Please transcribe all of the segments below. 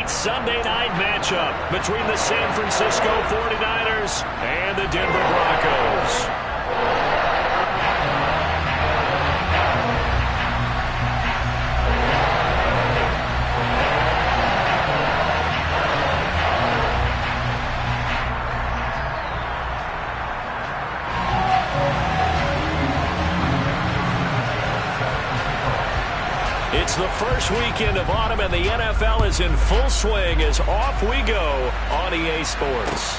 late Sunday night matchup between the San Francisco 49ers and the Denver Broncos. It's the first weekend of autumn, and the NFL is in full swing as off we go on EA Sports.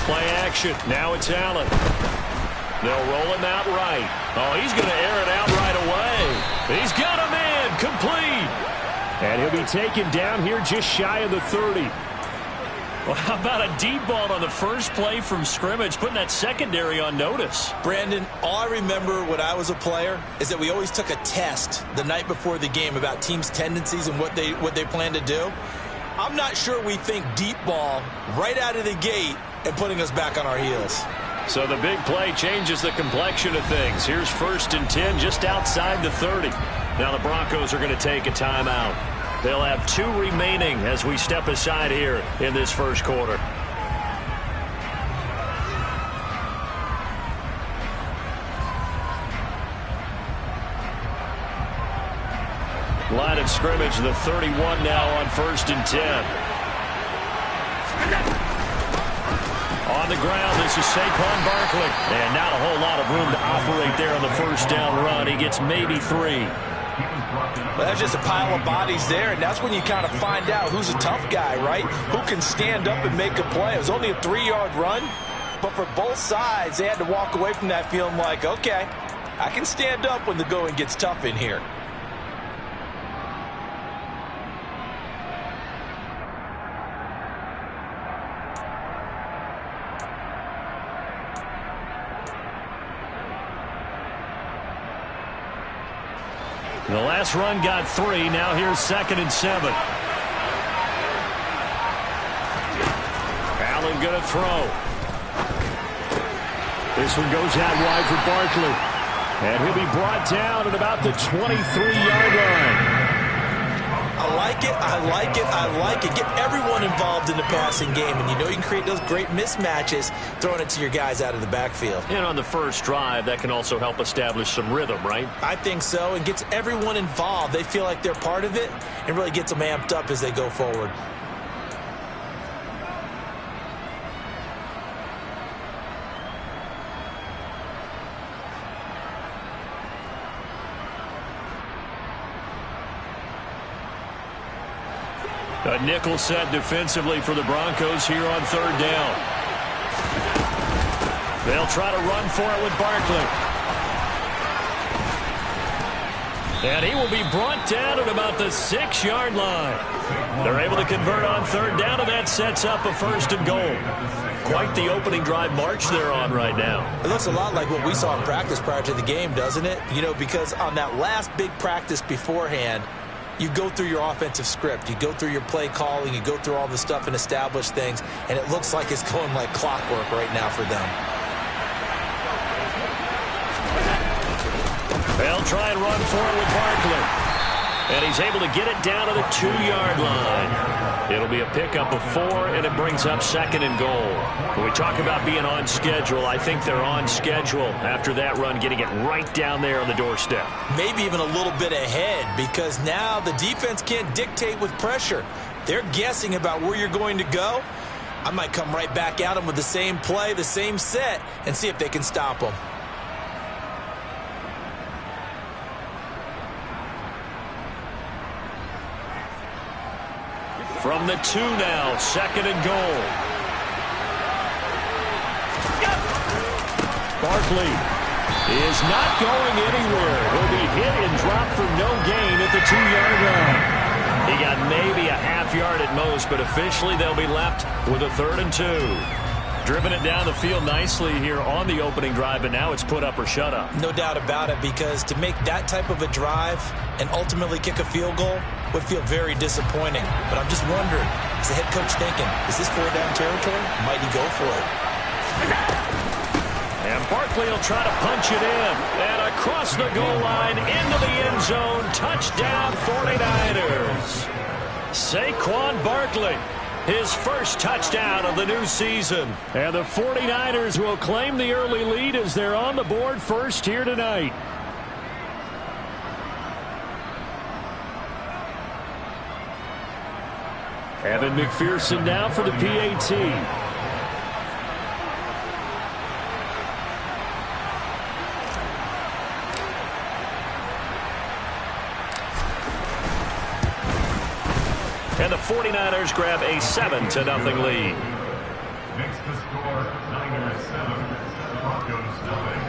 Play action. Now it's Allen. They'll roll him out right. Oh, he's going to air it out right away. He's got him in. Complete. And he'll be taken down here just shy of the 30. Well, how about a deep ball on the first play from scrimmage, putting that secondary on notice? Brandon, all I remember when I was a player is that we always took a test the night before the game about teams' tendencies and what they plan to do. I'm not sure we think deep ball right out of the gate and putting us back on our heels. So the big play changes the complexion of things. Here's 1st and 10 just outside the 30. Now the Broncos are going to take a timeout. They'll have 2 remaining as we step aside here in this first quarter. Line of scrimmage, the 31 now on 1st and 10. On the ground, this is Saquon Barkley. And not a whole lot of room to operate there on the first down run. He gets maybe 3. Well, that's just a pile of bodies there, and that's when you kind of find out who's a tough guy, right? Who can stand up and make a play. It was only a 3-yard run, but for both sides, they had to walk away from that feeling like, okay, I can stand up when the going gets tough in here. The last run got 3. Now here's 2nd and 7. Allen going to throw. This one goes out wide for Barkley. And he'll be brought down at about the 23-yard line. I like it, I like it, I like it. Get everyone involved in the passing game, and you know you can create those great mismatches throwing it to your guys out of the backfield. And on the first drive, that can also help establish some rhythm, right? I think so, and gets everyone involved. They feel like they're part of it, and really gets them amped up as they go forward. A nickel set defensively for the Broncos here on 3rd down. They'll try to run for it with Barkley. And he will be brought down at about the 6-yard line. They're able to convert on 3rd down, and that sets up a 1st and goal. Quite the opening drive march they're on right now. It looks a lot like what we saw in practice prior to the game, doesn't it? You know, because on that last big practice beforehand, you go through your offensive script, you go through your play calling, you go through all the stuff and establish things, and it looks like it's going like clockwork right now for them. They'll try and run for it with Barkley. And he's able to get it down to the 2-yard line. It'll be a pickup of 4, and it brings up 2nd and goal. When we talk about being on schedule, I think they're on schedule after that run, getting it right down there on the doorstep. Maybe even a little bit ahead, because now the defense can't dictate with pressure. They're guessing about where you're going to go. I might come right back at them with the same play, the same set, and see if they can stop them. From the 2 now, 2nd and goal. Barkley is not going anywhere. He'll be hit and dropped for no gain at the 2-yard line. He got maybe a half yard at most, but officially they'll be left with a 3rd and 2. Driven it down the field nicely here on the opening drive, but now it's put up or shut up. No doubt about it, because to make that type of a drive and ultimately kick a field goal would feel very disappointing. But I'm just wondering, is the head coach thinking, is this 4-down territory? Might he go for it? And Barkley will try to punch it in. And across the goal line, into the end zone. Touchdown, 49ers. Saquon Barkley, his first touchdown of the new season. And the 49ers will claim the early lead as they're on the board first here tonight. Evan McPherson now for the PAT. And the 49ers grab a 7-0 lead. Makes the score Niners 7, Broncos nothing.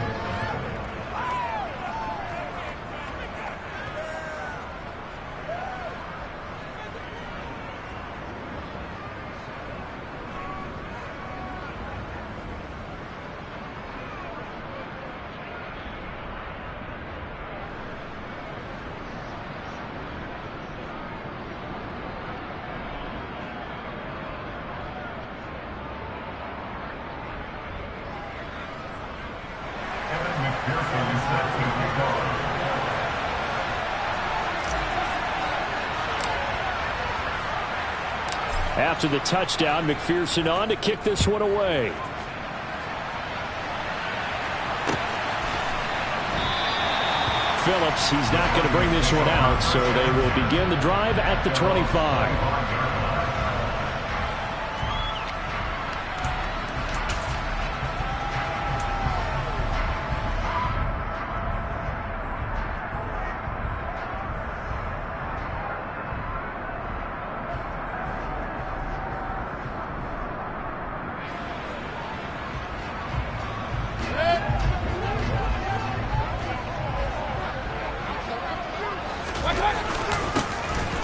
After the touchdown, McPherson on to kick this one away. Phillips, he's not going to bring this one out, so they will begin the drive at the 25.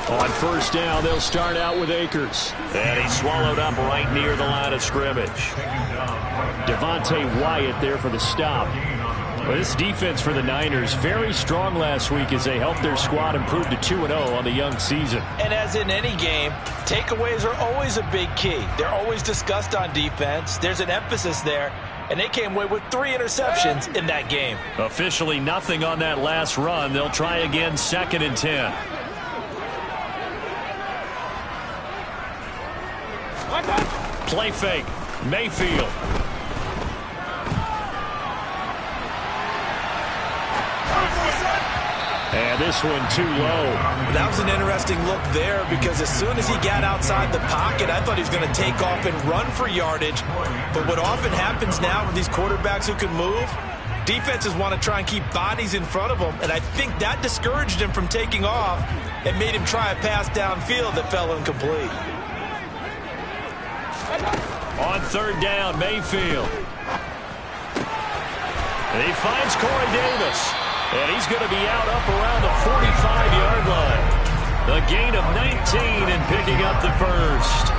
On first down, they'll start out with Akers. And he's swallowed up right near the line of scrimmage. Devontae Wyatt there for the stop. Well, this defense for the Niners, very strong last week as they helped their squad improve to 2-0 on the young season. And as in any game, takeaways are always a big key. They're always discussed on defense. There's an emphasis there. And they came away with 3 interceptions in that game. Officially nothing on that last run. They'll try again 2nd and 10. Play fake. Mayfield. And this one too low. That was an interesting look there, because as soon as he got outside the pocket, I thought he was going to take off and run for yardage. But what often happens now with these quarterbacks who can move, defenses want to try and keep bodies in front of them, and I think that discouraged him from taking off and made him try a pass downfield that fell incomplete. On third down, Mayfield. And he finds Corey Davis. And he's going to be out up around the 45-yard line. A gain of 19 and picking up the first.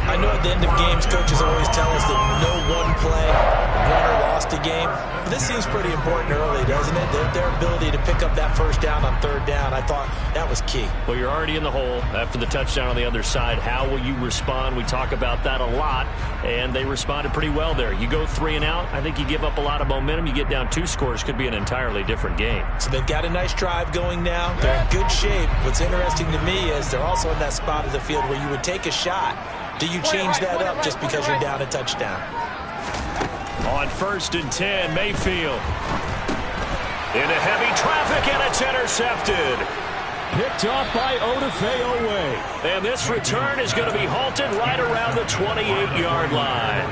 I know at the end of games, coaches always tell us that no one play won or lost a game. But this seems pretty important early, doesn't it? Their ability to pick up that first down on third down, I thought that was key. Well, you're already in the hole after the touchdown on the other side. How will you respond? We talk about that a lot, and they responded pretty well there. You go 3 and out, I think you give up a lot of momentum. You get down 2 scores, could be an entirely different game. So they've got a nice drive going now. They're in good shape. What's interesting to me is they're also in that spot of the field where you would take a shot. Do you change that up just because you're down a touchdown? On 1st and 10, Mayfield. Into heavy traffic, and it's intercepted. Picked off by Odafe Owe. And this return is going to be halted right around the 28-yard line.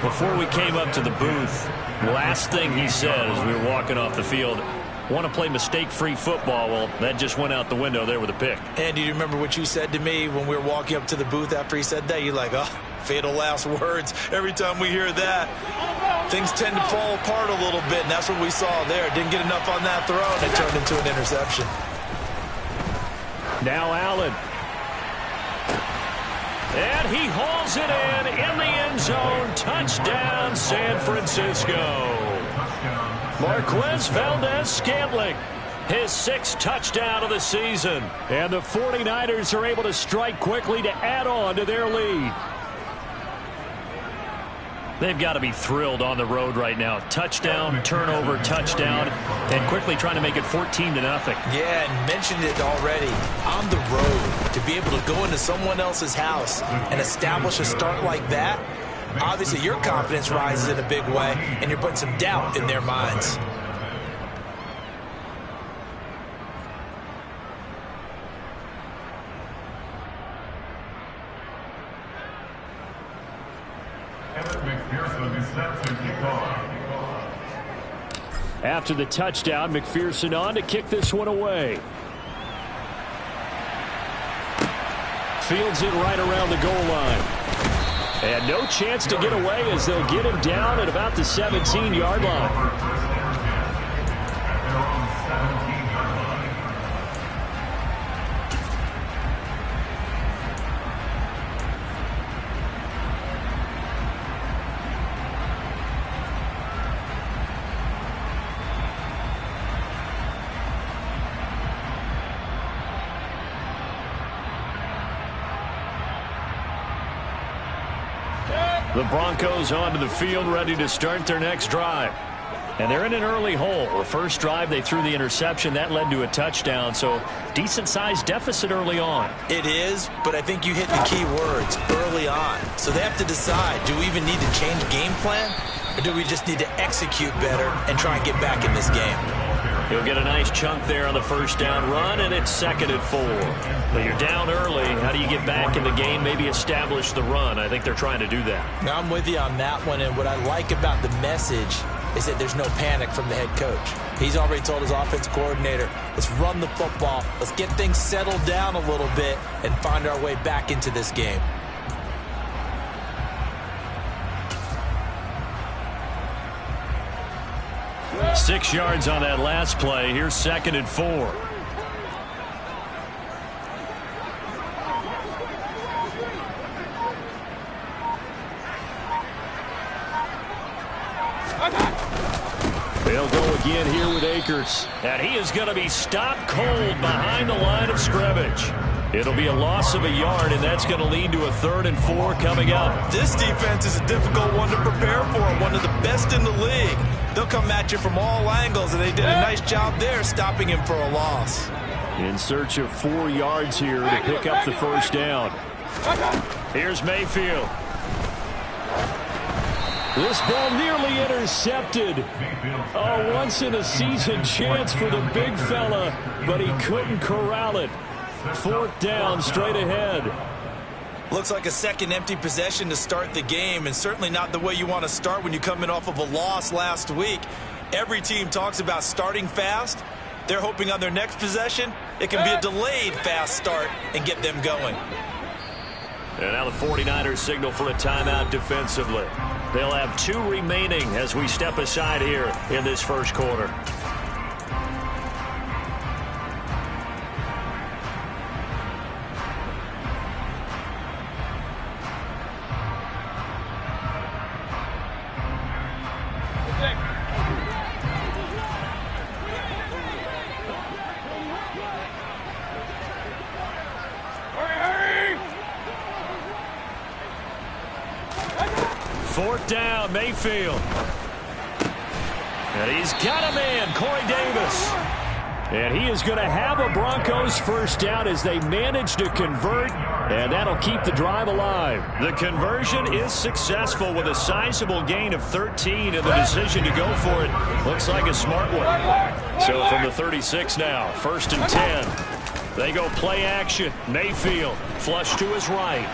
Before we came up to the booth, last thing he said as we were walking off the field, want to play mistake-free football. Well, that just went out the window there with a pick. And do you remember what you said to me when we were walking up to the booth after he said that? You're like, oh, fatal last words. Every time we hear that, things tend to fall apart a little bit, and that's what we saw there. Didn't get enough on that throw, and it turned into an interception. Now Allen. And he hauls it in the end zone. Touchdown, San Francisco. Marquez Valdez-Scantling, his 6th touchdown of the season. And the 49ers are able to strike quickly to add on to their lead. They've got to be thrilled on the road right now. Touchdown, turnover, touchdown, and quickly trying to make it 14-0. Yeah, and mentioned it already. On the road, to be able to go into someone else's house and establish a start like that, obviously your confidence rises in a big way, and you're putting some doubt in their minds. After the touchdown, McPherson on to kick this one away. Fields it right around the goal line. And no chance to get away as they'll get him down at about the 17-yard line. The Broncos onto the field, ready to start their next drive. And they're in an early hole. The first drive, they threw the interception. That led to a touchdown, so decent-sized deficit early on. It is, but I think you hit the key words, early on. So they have to decide, do we even need to change game plan, or do we just need to execute better and try and get back in this game? He'll get a nice chunk there on the first down run, and it's 2nd and 4. But you're down early. How do you get back in the game, maybe establish the run? I think they're trying to do that. Now, I'm with you on that one, and what I like about the message is that there's no panic from the head coach. He's already told his offensive coordinator, let's run the football, let's get things settled down a little bit and find our way back into this game. Six yards on that last play. Here's 2nd and 4. They'll go again here with Akers. And he is going to be stopped cold behind the line of scrimmage. It'll be a loss of a yard, and that's going to lead to a 3rd and 4 coming up. This defense is a difficult one to prepare for, one of the best in the league. They'll come at you from all angles, and they did a nice job there stopping him for a loss. In search of 4 yards here to pick up the first down. Here's Mayfield. This ball nearly intercepted. A once-in-a-season chance for the big fella, but he couldn't corral it. 4th down, straight ahead. Looks like a second empty possession to start the game, and certainly not the way you want to start when you come in off of a loss last week. Every team talks about starting fast. They're hoping on their next possession, it can be a delayed fast start and get them going. And now the 49ers signal for a timeout defensively. They'll have 2 remaining as we step aside here in this first quarter. Down, Mayfield. And he's got a man, Corey Davis. And he is going to have a Broncos first down as they manage to convert, and that'll keep the drive alive. The conversion is successful with a sizable gain of 13, and the decision to go for it looks like a smart one. So from the 36 now, 1st and 10. They go play action. Mayfield, flush to his right.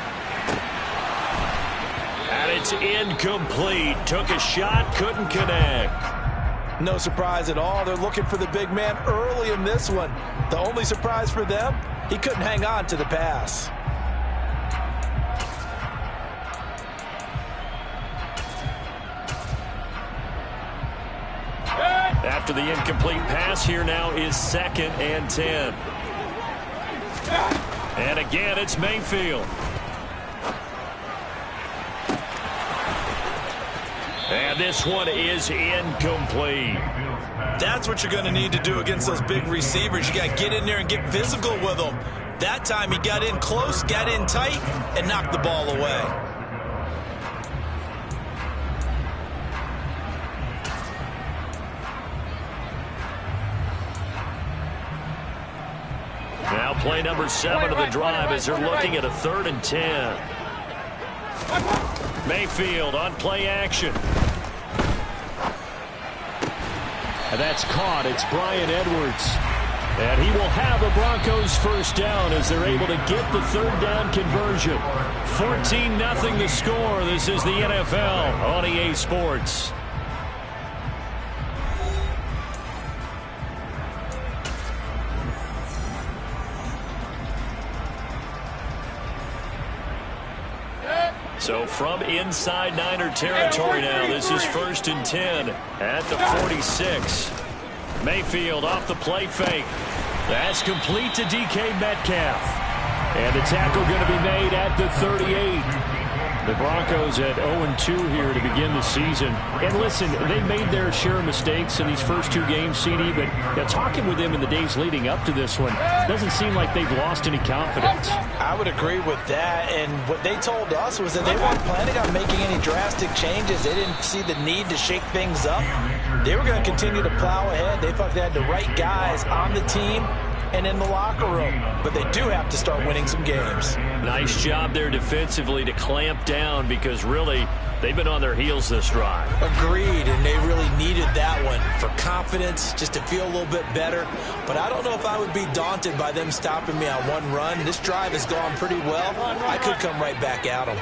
And it's incomplete. Took a shot, couldn't connect. No surprise at all. They're looking for the big man early in this one. The only surprise for them, he couldn't hang on to the pass. After the incomplete pass, here now is 2nd and 10. And again, it's Mayfield. And this one is incomplete. That's what you're going to need to do against those big receivers. You got to get in there and get physical with them. That time he got in close, got in tight, and knocked the ball away. Now play number 7 of the drive as they're looking at a 3rd and 10. Mayfield on play action. And that's caught. It's Bryan Edwards. And he will have a Broncos first down as they're able to get the 3rd down conversion. 14-0 the score. This is the NFL on EA Sports. So from inside Niner territory now, this is 1st and 10 at the 46. Mayfield off the play fake. That's complete to DK Metcalf. And the tackle going to be made at the 38. The Broncos at 0-2 here to begin the season. And listen, they made their share of mistakes in these first 2 games, CD, but talking with them in the days leading up to this one, doesn't seem like they've lost any confidence. I would agree with that, and what they told us was that they weren't planning on making any drastic changes. They didn't see the need to shake things up. They were going to continue to plow ahead. They felt they had the right guys on the team and in the locker room, but they do have to start winning some games. Nice job there defensively to clamp down because really they've been on their heels this drive. Agreed, and they really needed that one for confidence, just to feel a little bit better. But I don't know if I would be daunted by them stopping me on one run. This drive has gone pretty well. I could come right back at them.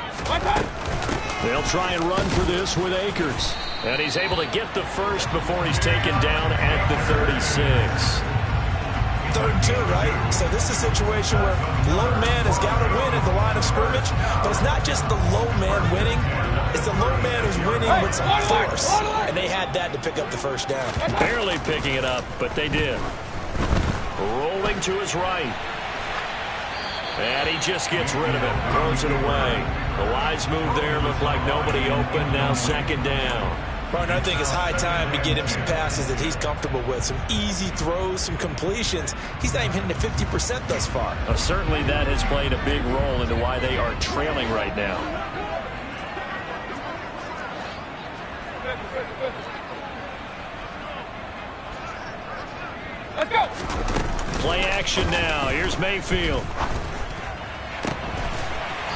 They'll try and run for this with Akers. And he's able to get the first before he's taken down at the 36. 3rd and 2, right? So this is a situation where low man has got to win at the line of scrimmage, but it's not just the low man winning, it's the low man who's winning with some force, and they had that to pick up the first down. Barely picking it up, but they did. Rolling to his right. And he just gets rid of it, throws it away. The wise move there, looked like nobody open, now 2nd down. Partner, I think it's high time to get him some passes that he's comfortable with, some easy throws, some completions. He's not even hitting the 50% thus far. Certainly that has played a big role into why they are trailing right now. Let's go. Play action now. Here's Mayfield.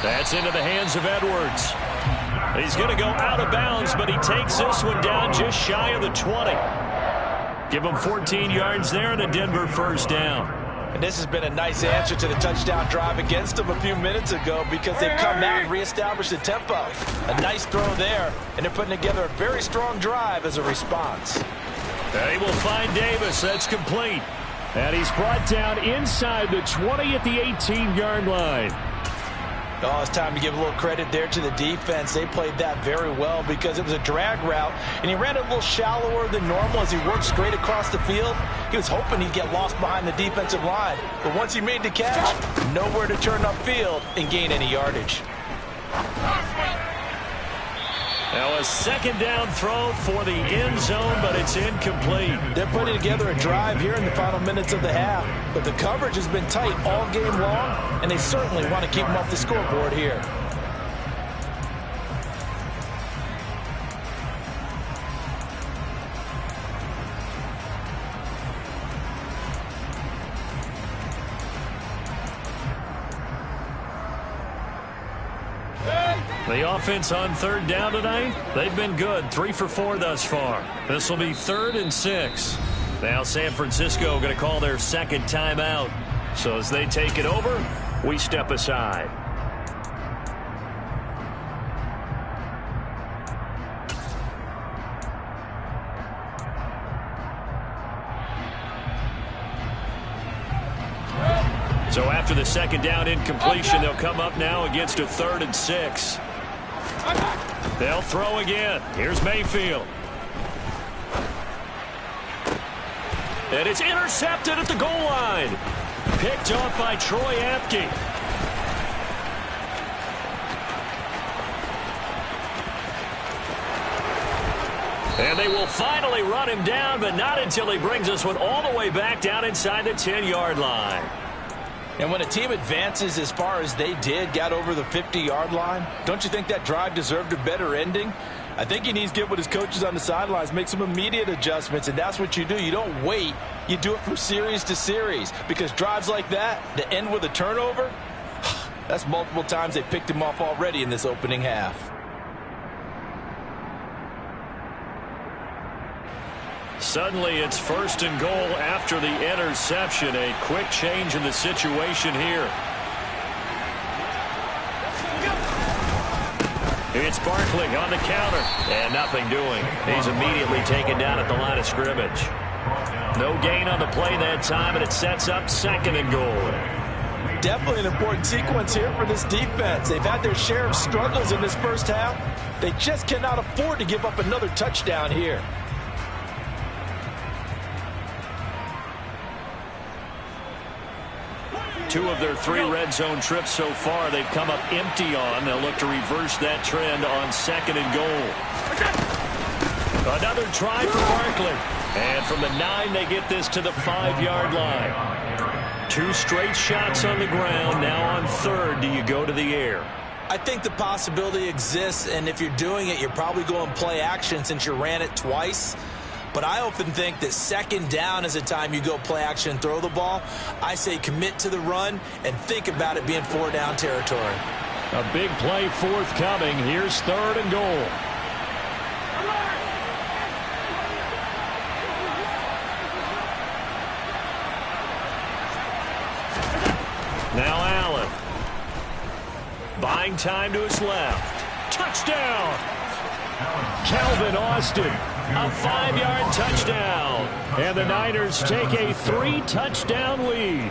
That's into the hands of Edwards. He's going to go out of bounds, but he takes this one down just shy of the 20. Give him 14 yards there and a Denver first down. And this has been a nice answer to the touchdown drive against them a few minutes ago because they've come out and reestablished the tempo. A nice throw there, and they're putting together a very strong drive as a response. They will find Davis. That's complete. And he's brought down inside the 20 at the 18-yard line. Oh, it's time to give a little credit there to the defense. They played that very well because it was a drag route, and he ran it a little shallower than normal as he worked straight across the field. He was hoping he'd get lost behind the defensive line, but once he made the catch, nowhere to turn upfield and gain any yardage. Now a 2nd down throw for the end zone, but it's incomplete. They're putting together a drive here in the final minutes of the half, but the coverage has been tight all game long, and they certainly want to keep them off the scoreboard here. The offense on 3rd down tonight, they've been good. 3 for 4 thus far. This will be 3rd and 6. Now San Francisco going to call their 2nd timeout. So as they take it over, we step aside. So after the 2nd down incompletion, they'll come up now against a 3rd and 6. They'll throw again. Here's Mayfield. And it's intercepted at the goal line. Picked off by Troy Apke. And they will finally run him down, but not until he brings this one all the way back down inside the 10-yard line. And when a team advances as far as they did, got over the 50-yard line, don't you think that drive deserved a better ending? I think he needs to get with his coaches on the sidelines, make some immediate adjustments, and that's what you do. You don't wait. You do it from series to series, because drives like that end with a turnover, that's multiple times they picked him off already in this opening half. Suddenly it's 1st and goal after the interception. A quick change in the situation here. It's Barkley on the counter, and nothing doing. He's immediately taken down at the line of scrimmage. No gain on the play that time, and it sets up 2nd and goal. Definitely an important sequence here for this defense. They've had their share of struggles in this first half. They just cannot afford to give up another touchdown here. Two of their 3 red zone trips so far, they've come up empty on. They'll look to reverse that trend on 2nd and goal. Another try for Barkley. And from the 9, they get this to the 5-yard line. 2 straight shots on the ground. Now on 3rd, do you go to the air? I think the possibility exists, and if you're doing it, you're probably going play action since you ran it twice. But I often think that 2nd down is a time you go play action and throw the ball. I say commit to the run and think about it being 4-down territory. A big play forthcoming. Here's 3rd and goal. Now Allen. Buying time to his left. Touchdown! Calvin Austin. A 5-yard touchdown. And the Niners take a 3-touchdown lead.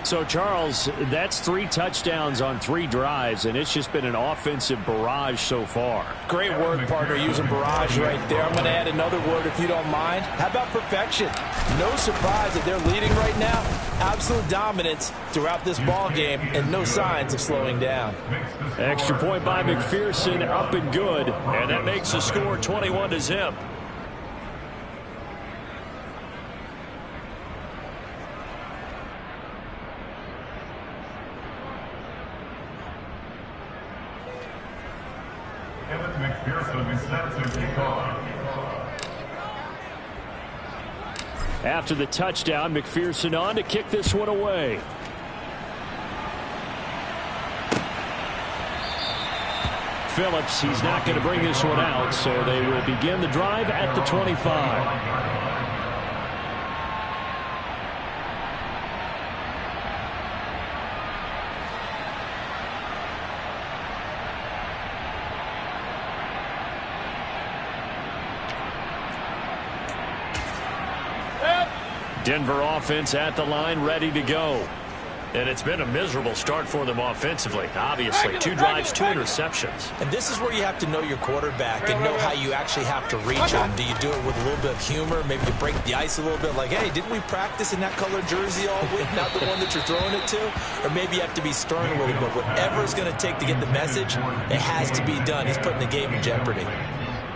So, Charles, that's 3 touchdowns on 3 drives, and it's just been an offensive barrage so far. Great word, partner, using barrage right there. I'm going to add another word if you don't mind. How about perfection? No surprise that they're leading right now. Absolute dominance throughout this ball game, and no signs of slowing down. Extra point by McPherson, up and good, and that makes the score 21-0. After the touchdown, McPherson on to kick this one away. Phillips, he's not going to bring this one out, so they will begin the drive at the 25. Denver offense at the line, ready to go. And it's been a miserable start for them offensively, obviously. 2 drives, 2 interceptions. And this is where you have to know your quarterback and know how you actually have to reach him. Do you do it with a little bit of humor? Maybe you break the ice a little bit, like, hey, didn't we practice in that colored jersey all week, not the one that you're throwing it to? Or maybe you have to be stern with him. But whatever it's going to take to get the message, it has to be done. He's putting the game in jeopardy.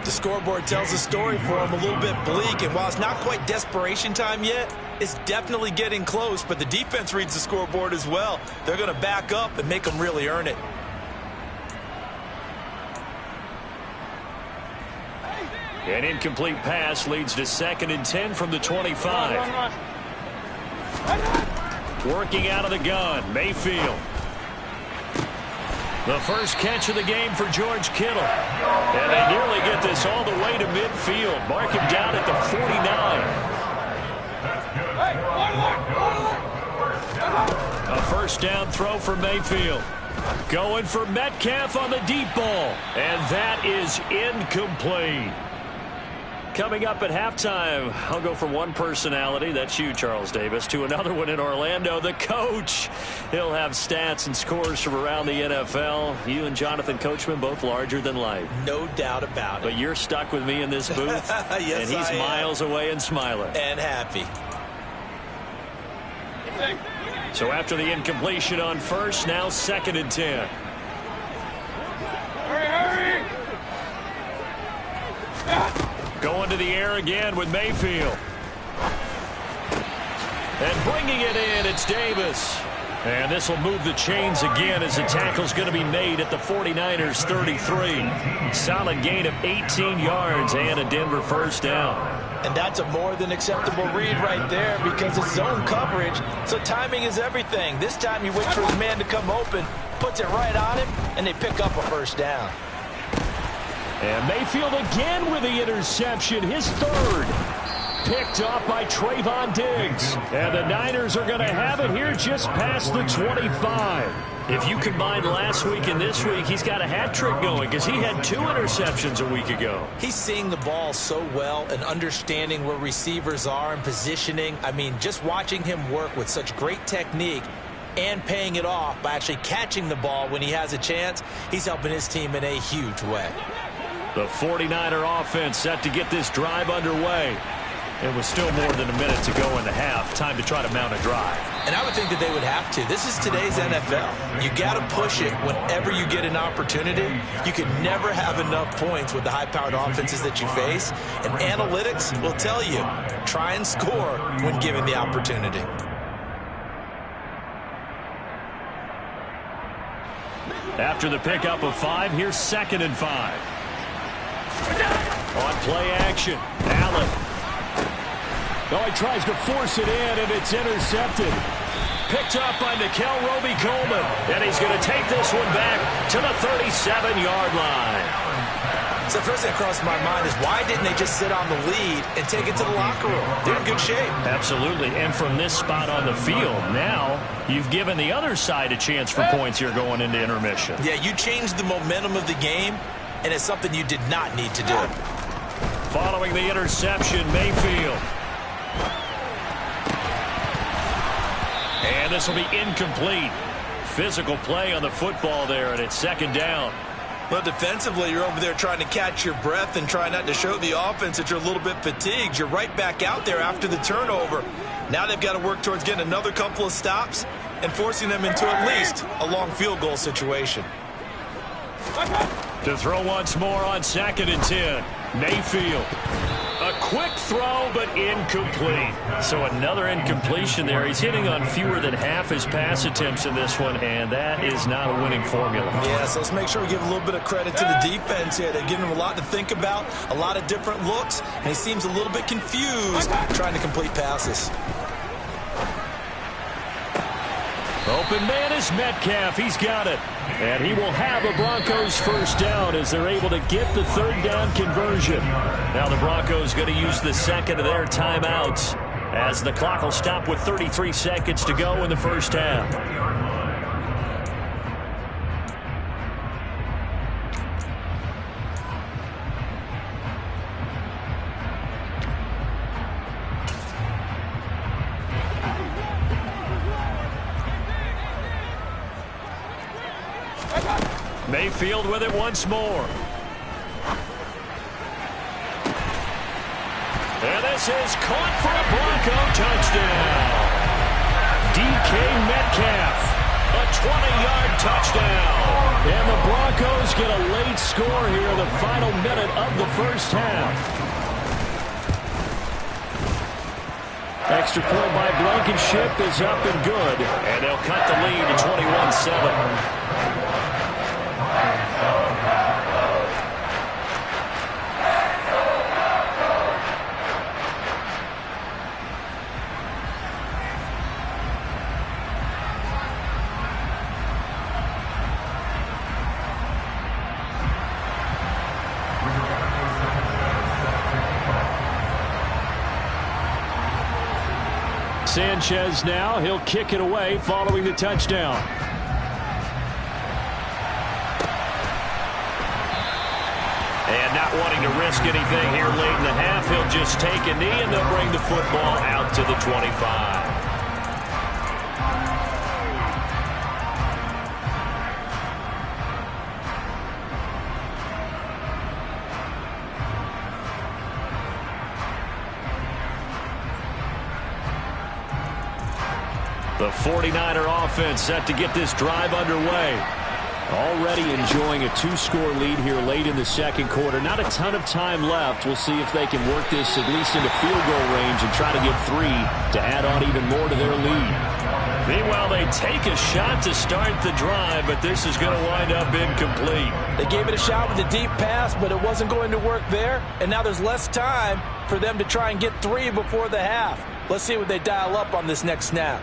The scoreboard tells a story for him, a little bit bleak, and while it's not quite desperation time yet, it's definitely getting close, but the defense reads the scoreboard as well. They're going to back up and make them really earn it. An incomplete pass leads to 2nd and 10 from the 25. Working out of the gun, Mayfield. The first catch of the game for George Kittle. And they nearly get this all the way to midfield. Mark him down at the 49. A first down throw for Mayfield. Going for Metcalf on the deep ball. And that is incomplete. Coming up at halftime, I'll go from one personality, that's you, Charles Davis, to another one in Orlando, the coach. He'll have stats and scores from around the NFL. You and Jonathan Coachman, both larger than life. No doubt about it. But you're stuck with me in this booth, yes, and he's miles away and smiling. And happy. So after the incompletion on first, now 2nd and 10. Going to the air again with Mayfield. And bringing it in, it's Davis. And this will move the chains again as the tackle's going to be made at the 49ers 33. Solid gain of 18 yards and a Denver first down. And that's a more than acceptable read right there because it's zone coverage, so timing is everything. This time he waits for his man to come open, puts it right on him, and they pick up a first down. And Mayfield again with the interception, his 3rd. Picked off by Trayvon Diggs. And the Niners are going to have it here just past the 25. If you combine last week and this week, he's got a hat trick going because he had 2 interceptions a week ago. He's seeing the ball so well and understanding where receivers are and positioning. I mean, just watching him work with such great technique and paying it off by actually catching the ball when he has a chance, he's helping his team in a huge way. The 49er offense set to get this drive underway. It was still more than a minute to go in the half. Time to try to mount a drive. And I would think that they would have to. This is today's NFL. You got to push it whenever you get an opportunity. You can never have enough points with the high-powered offenses that you face. And analytics will tell you, try and score when given the opportunity. After the pickup of 5, here's 2nd and 5. On play action, Allen. Oh, he tries to force it in, and it's intercepted. Picked up by Nickel Roby-Coleman. And he's going to take this one back to the 37-yard line. So the first thing that crossed my mind is why didn't they just sit on the lead and take it to the locker room? They're in good shape. Absolutely. And from this spot on the field, now you've given the other side a chance for points here going into intermission. Yeah, you changed the momentum of the game, and it's something you did not need to do. Following the interception, Mayfield. And this will be incomplete. Physical play on the football there, and it's 2nd down. Well, defensively, you're over there trying to catch your breath and try not to show the offense that you're a little bit fatigued. You're right back out there after the turnover. Now they've got to work towards getting another couple of stops and forcing them into at least a long field goal situation. To throw once more on 2nd and 10. Mayfield. A quick throw, but incomplete. So another incompletion there. He's hitting on fewer than half his pass attempts in this one, and that is not a winning formula. Yeah, so let's make sure we give a little bit of credit to the defense here. They're giving him a lot to think about, a lot of different looks, and he seems a little bit confused trying to complete passes. Open man is Metcalf. He's got it. And he will have a Broncos first down as they're able to get the 3rd down conversion. Now the Broncos going to use the 2nd of their timeouts as the clock will stop with 33 seconds to go in the first half. Mayfield with it once more. And this is caught for a Bronco touchdown. DK Metcalf, a 20-yard touchdown. And the Broncos get a late score here in the final minute of the first half. Extra point by Blankenship is up and good. And they'll cut the lead to 21-7. Sanchez now, he'll kick it away following the touchdown. And not wanting to risk anything here late in the half, he'll just take a knee and they'll bring the football out to the 25. The 49er offense set to get this drive underway. Already enjoying a 2-score lead here late in the second quarter. Not a ton of time left. We'll see if they can work this at least into field goal range and try to get 3 to add on even more to their lead. Meanwhile, they take a shot to start the drive, but this is going to wind up incomplete. They gave it a shot with a deep pass, but it wasn't going to work there. And now there's less time for them to try and get 3 before the half. Let's see what they dial up on this next snap.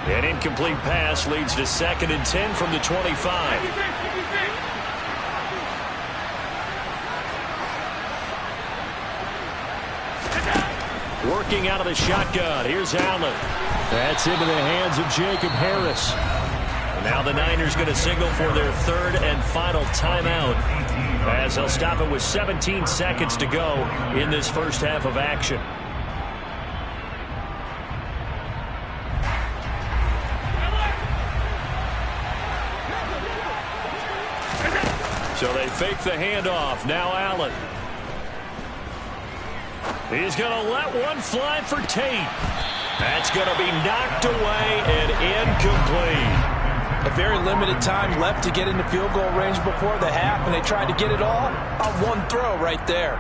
An incomplete pass leads to 2nd and 10 from the 25. Working out of the shotgun. Here's Allen. That's into the hands of Jacob Harris. And now the Niners going to signal for their 3rd and final timeout, as they'll stop it with 17 seconds to go in this first half of action. So they fake the handoff. Now Allen. He's going to let one fly for Tate. That's going to be knocked away and incomplete. A very limited time left to get into field goal range before the half, and they tried to get it all on one throw right there.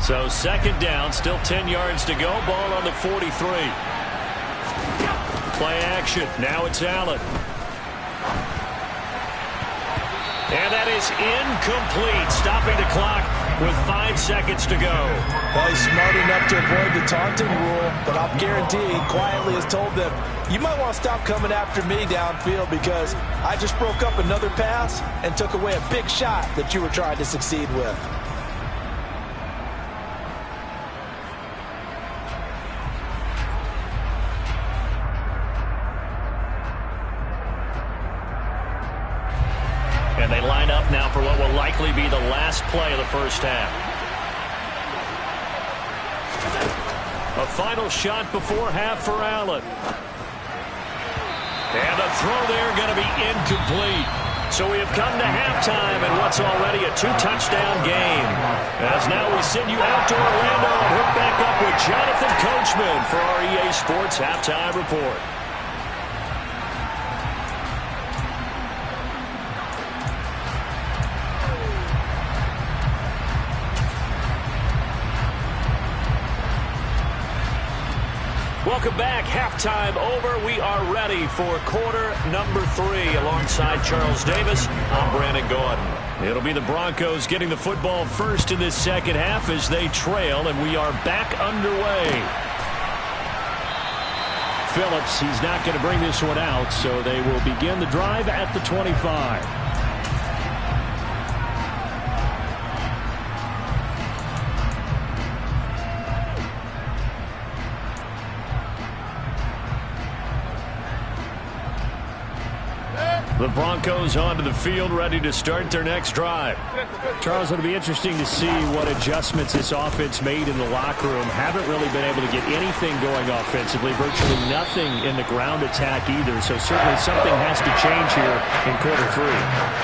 So 2nd down, still 10 yards to go. Ball on the 43. Play action. Now it's Allen. And that is incomplete, stopping the clock with 5 seconds to go. Well, he's smart enough to avoid the taunting rule, but I'll guarantee he quietly has told them, you might want to stop coming after me downfield because I just broke up another pass and took away a big shot that you were trying to succeed with. And they line up now for what will likely be the last play of the first half. A final shot before half for Allen. And the throw there going to be incomplete. So we have come to halftime in what's already a 2-touchdown game. As now we send you out to Orlando and hook back up with Jonathan Coachman for our EA Sports Halftime Report. Welcome back. Halftime over. We are ready for quarter number 3. Alongside Charles Davis, I'm Brandon Gaudin. It'll be the Broncos getting the football first in this second half as they trail, and we are back underway. Phillips, he's not going to bring this one out, so they will begin the drive at the 25. The Broncos onto the field, ready to start their next drive. Charles, it'll be interesting to see what adjustments this offense made in the locker room. Haven't really been able to get anything going offensively, virtually nothing in the ground attack either. So certainly something has to change here in quarter 3.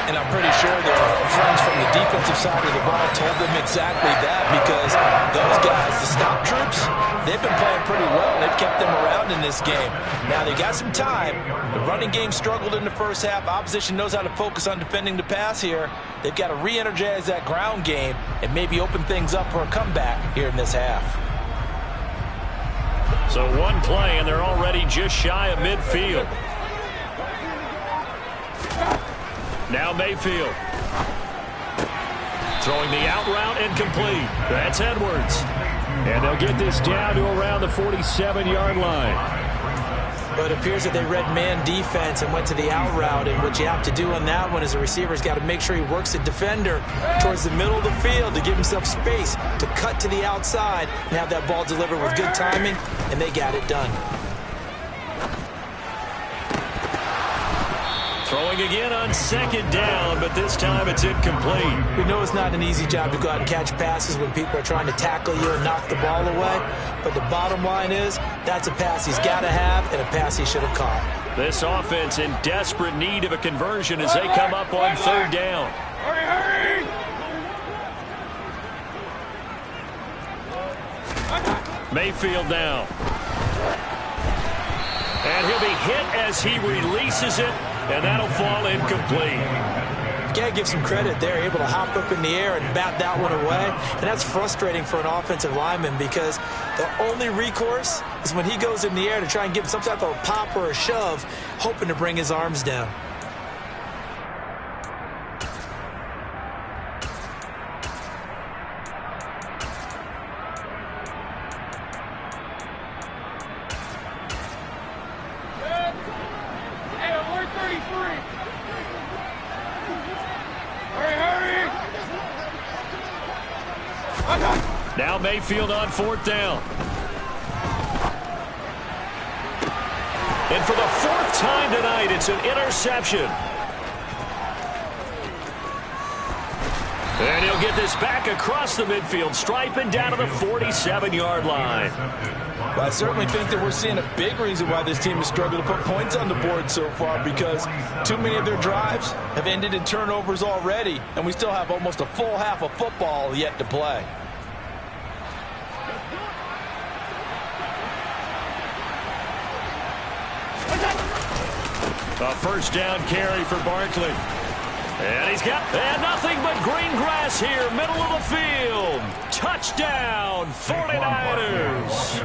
And I'm pretty sure their friends from the defensive side of the ball told them exactly that, because those guys, the stop troops, they've been playing pretty well. They've kept them around in this game. Now they got some time. The running game struggled in the first half. Opposition knows how to focus on defending the pass here. They've got to re-energize that ground game and maybe open things up for a comeback here in this half. So one play, and they're already just shy of midfield. Now Mayfield. Throwing the out route, incomplete. That's Edwards. And they'll get this down to around the 47-yard line. But it appears that they read man defense and went to the out route, and what you have to do on that one is the receiver's got to make sure he works the defender towards the middle of the field to give himself space to cut to the outside and have that ball delivered with good timing, and they got it done. Throwing again on second down, but this time it's incomplete. We know it's not an easy job to go out and catch passes when people are trying to tackle you and knock the ball away. But the bottom line is, that's a pass he's got to have and a pass he should have caught. This offense in desperate need of a conversion as they come up on third down. Hurry! Mayfield now. And he'll be hit as he releases it, and that'll fall incomplete. You got to give some credit there, able to hop up in the air and bat that one away. And that's frustrating for an offensive lineman because the only recourse is when he goes in the air to try and give some type of a pop or a shove, hoping to bring his arms down. Now Mayfield on fourth down. And for the fourth time tonight, it's an interception. And he'll get this back across the midfield stripe and down to the 47-yard line. Well, I certainly think that we're seeing a big reason why this team has struggled to put points on the board so far, because too many of their drives have ended in turnovers already, and we still have almost a full half of football yet to play. A first down carry for Barkley. And he's got nothing but green grass here, middle of the field. Touchdown, 49ers.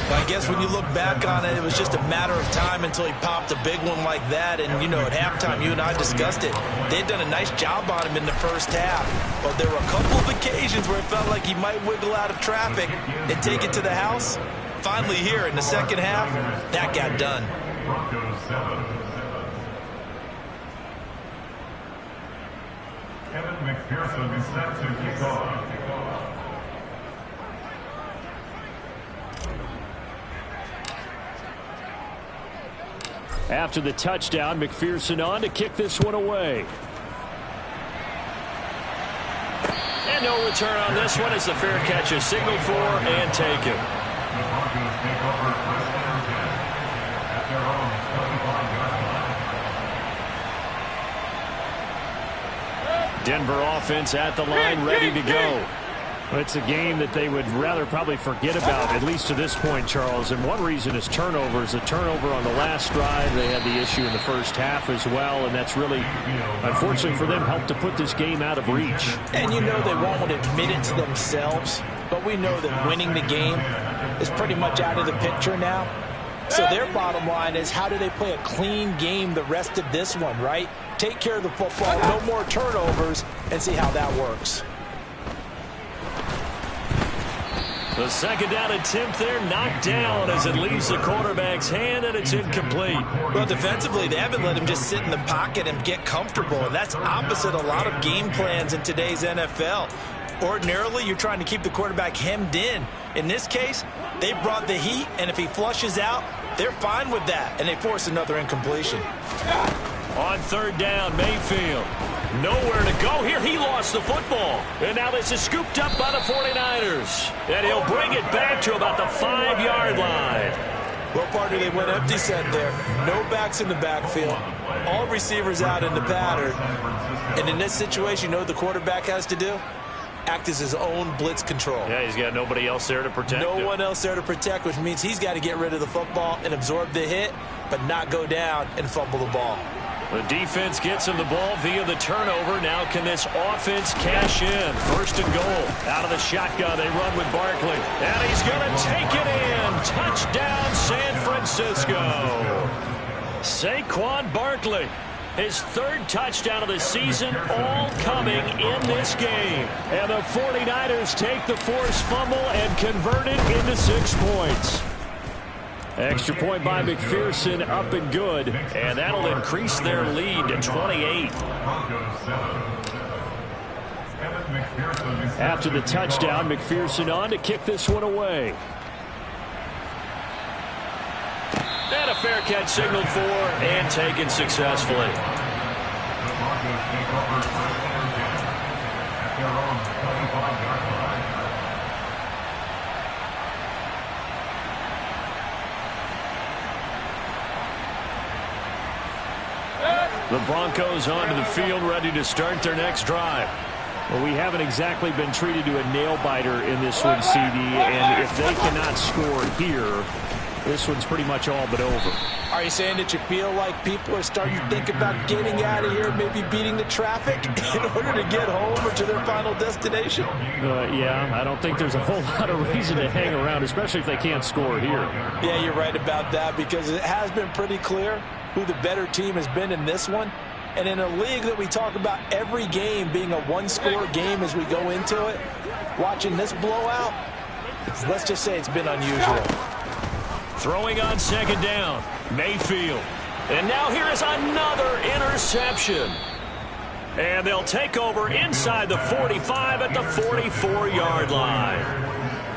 I guess when you look back on it, it was just a matter of time until he popped a big one like that. And, you know, at halftime, you and I discussed it. They'd done a nice job on him in the first half. But there were a couple of occasions where it felt like he might wiggle out of traffic and take it to the house. Finally here in the second half, that got done. Broncos 7. Kevin McPherson is set to kick off. After the touchdown, McPherson on to kick this one away. And no return on this one as the fair catch is signaled for and taken. The Broncos take over first and 10 at their own 35-yard line. Denver offense at the line, ready to go. It's a game that they would rather probably forget about, at least to this point, Charles. And one reason is turnovers. A turnover on the last drive. They had the issue in the first half as well, and that's really, unfortunately for them, helped to put this game out of reach. And you know they won't admit it to themselves, but we know that winning the game is pretty much out of the picture now. So their bottom line is, how do they play a clean game the rest of this one, right? Take care of the football, no more turnovers, and see how that works. The second down attempt there knocked down as it leaves the quarterback's hand, and it's incomplete. Well, defensively, they haven't let him just sit in the pocket and get comfortable, and that's opposite a lot of game plans in today's NFL. Ordinarily, you're trying to keep the quarterback hemmed in. In this case, they brought the heat, and if he flushes out, they're fine with that, and they force another incompletion. On third down, Mayfield. Nowhere to go here. He lost the football. And now this is scooped up by the 49ers. And he'll bring it back to about the 5-yard line. Well, partner, they went empty set there. No backs in the backfield. All receivers out in the pattern. And in this situation, you know what the quarterback has to do? Act as his own blitz control. Yeah, he's got nobody else there to protect him. No one else there to protect, which means he's got to get rid of the football and absorb the hit, but not go down and fumble the ball. The defense gets him the ball via the turnover. Now can this offense cash in? First and goal. Out of the shotgun, they run with Barkley. And he's going to take it in. Touchdown, San Francisco. Saquon Barkley. His third touchdown of the season, all coming in this game. And the 49ers take the forced fumble and convert it into 6 points. Extra point by McPherson, up and good. And that'll increase their lead to 28. After the touchdown, McPherson on to kick this one away. And a fair catch signaled for and taken successfully. The Broncos take over first and 10 at their own 25-yard line. The Broncos onto the field, ready to start their next drive. Well, we haven't exactly been treated to a nail-biter in this one, CD, and if they cannot score here, this one's pretty much all but over. Are you saying that you feel like people are starting to think about getting out of here, maybe beating the traffic in order to get home or to their final destination? Yeah, I don't think there's a whole lot of reason to hang around, especially if they can't score here. Yeah, you're right about that, because it has been pretty clear who the better team has been in this one. And in a league that we talk about every game being a one-score game as we go into it, watching this blowout, let's just say it's been unusual. Throwing on second down, Mayfield. And now here is another interception. And they'll take over inside the 45 at the 44-yard line.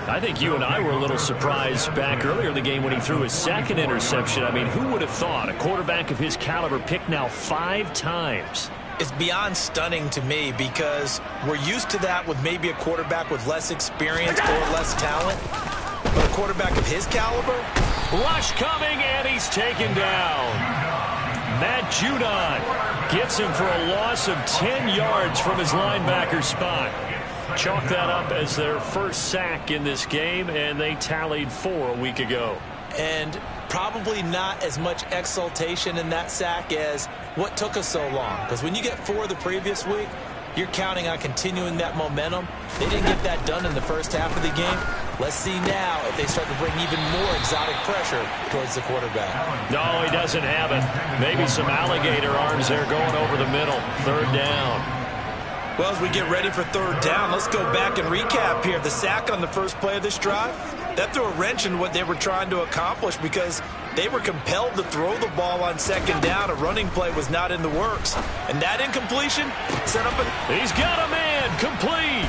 I think you and I were a little surprised back earlier in the game when he threw his second interception. I mean, who would have thought a quarterback of his caliber picked now 5 times? It's beyond stunning to me, because we're used to that with maybe a quarterback with less experience or less talent. But a quarterback of his caliber? Rush coming, and he's taken down. Matt Judon gets him for a loss of 10 yards from his linebacker spot. Chalk that up as their first sack in this game, and they tallied 4 a week ago. And probably not as much exultation in that sack as what took us so long. Because when you get 4 the previous week, you're counting on continuing that momentum. They didn't get that done in the first half of the game. Let's see now if they start to bring even more exotic pressure towards the quarterback. No, he doesn't have it. Maybe some alligator arms there going over the middle. 3rd down. Well, as we get ready for 3rd down, let's go back and recap here. The sack on the first play of this drive, that threw a wrench in what they were trying to accomplish, because they were compelled to throw the ball on 2nd down. A running play was not in the works. And that incompletion set up a... He's got a man, complete.